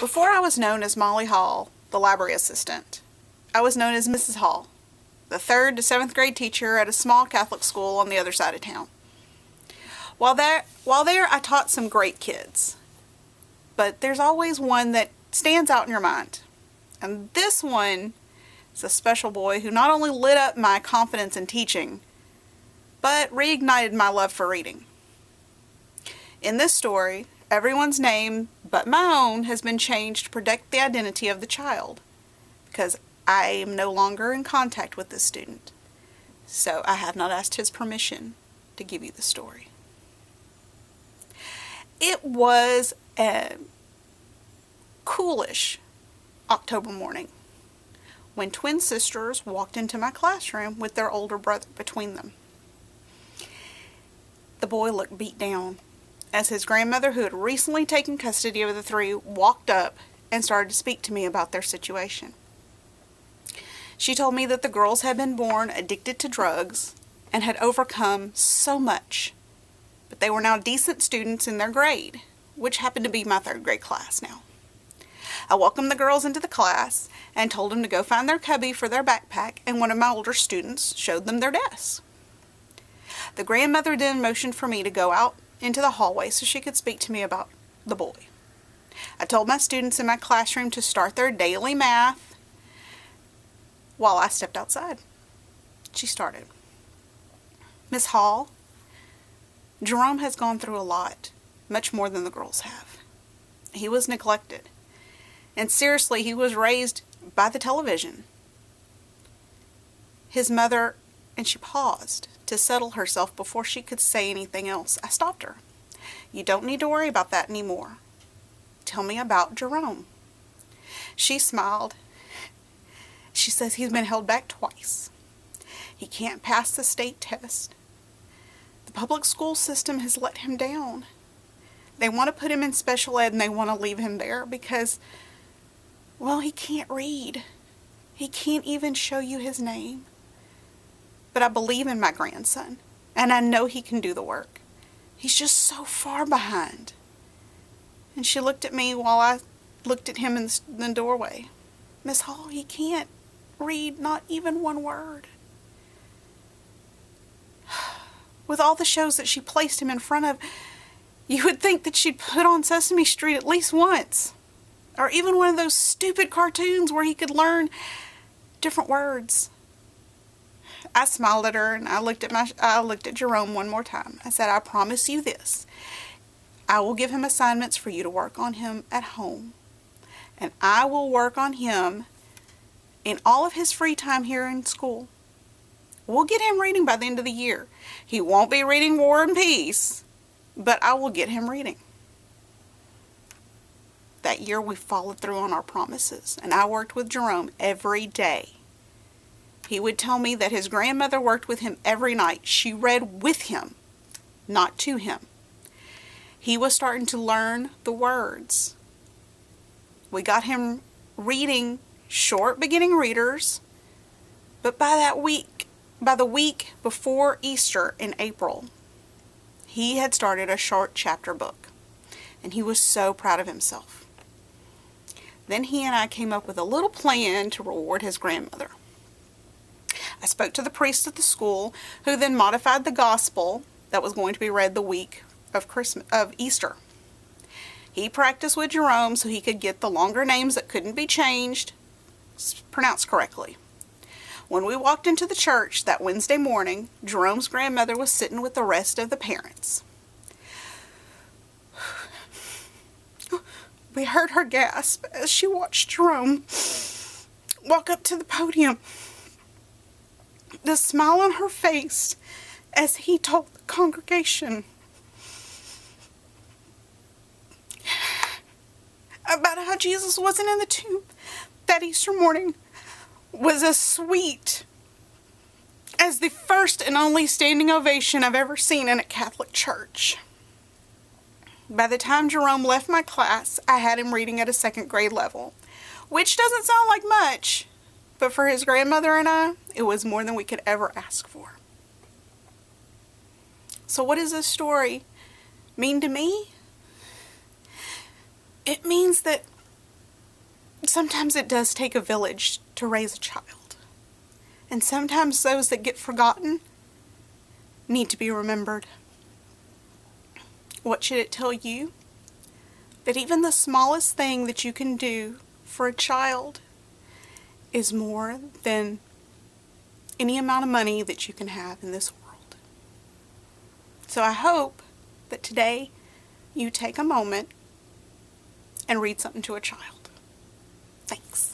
Before I was known as Molly Hall, the library assistant, I was known as Mrs. Hall, the 3rd to 7th grade teacher at a small Catholic school on the other side of town. While there, I taught some great kids, but there's always one that stands out in your mind. And this one is a special boy who not only lit up my confidence in teaching, but reignited my love for reading. In this story, everyone's name but my own has been changed to protect the identity of the child, because I am no longer in contact with this student, so I have not asked his permission to give you the story. It was a coolish October morning when twin sisters walked into my classroom with their older brother between them. The boy looked beat down as his grandmother, who had recently taken custody of the three, walked up and started to speak to me about their situation. She told me that the girls had been born addicted to drugs and had overcome so much, but they were now decent students in their grade, which happened to be my 3rd grade class now. I welcomed the girls into the class and told them to go find their cubby for their backpack, and one of my older students showed them their desks. The grandmother then motioned for me to go out into the hallway so she could speak to me about the boy. I told my students in my classroom to start their daily math while I stepped outside. She started. "Miss Hall, Jerome has gone through a lot, much more than the girls have. He was neglected, and seriously, he was raised by the television. His mother," and she paused to settle herself before she could say anything else. I stopped her. "You don't need to worry about that anymore. Tell me about Jerome." She smiled. She says he's been held back twice. He can't pass the state test. The public school system has let him down. They want to put him in special ed and they want to leave him there because, well, he can't read. He can't even show you his name. But I believe in my grandson, and I know he can do the work. He's just so far behind." And she looked at me while I looked at him in the doorway. "Miss Hall, he can't read not even one word." With all the shows that she placed him in front of, you would think that she'd put on Sesame Street at least once, or even one of those stupid cartoons where he could learn different words. I smiled at her and I looked at Jerome one more time. I said, "I promise you this. I will give him assignments for you to work on him at home. And I will work on him in all of his free time here in school. We'll get him reading by the end of the year. He won't be reading War and Peace, but I will get him reading." That year we followed through on our promises, and I worked with Jerome every day. He would tell me that his grandmother worked with him every night. She read with him, not to him. He was starting to learn the words. We got him reading short beginning readers, but by the week before Easter in April, he had started a short chapter book, and he was so proud of himself. Then he and I came up with a little plan to reward his grandmother. I spoke to the priest at the school, who then modified the gospel that was going to be read the week of Easter. He practiced with Jerome so he could get the longer names that couldn't be changed pronounced correctly. When we walked into the church that Wednesday morning, Jerome's grandmother was sitting with the rest of the parents. We heard her gasp as she watched Jerome walk up to the podium, the smile on her face as he told the congregation about how Jesus wasn't in the tomb that Easter morning was as sweet as the first and only standing ovation I've ever seen in a Catholic church. By the time Jerome left my class, I had him reading at a 2nd grade level, which doesn't sound like much, but for his grandmother and I, it was more than we could ever ask for. So what does this story mean to me? It means that sometimes it does take a village to raise a child. And sometimes those that get forgotten need to be remembered. What should it tell you? That even the smallest thing that you can do for a child is more than any amount of money that you can have in this world. So I hope that today you take a moment and read something to a child. Thanks.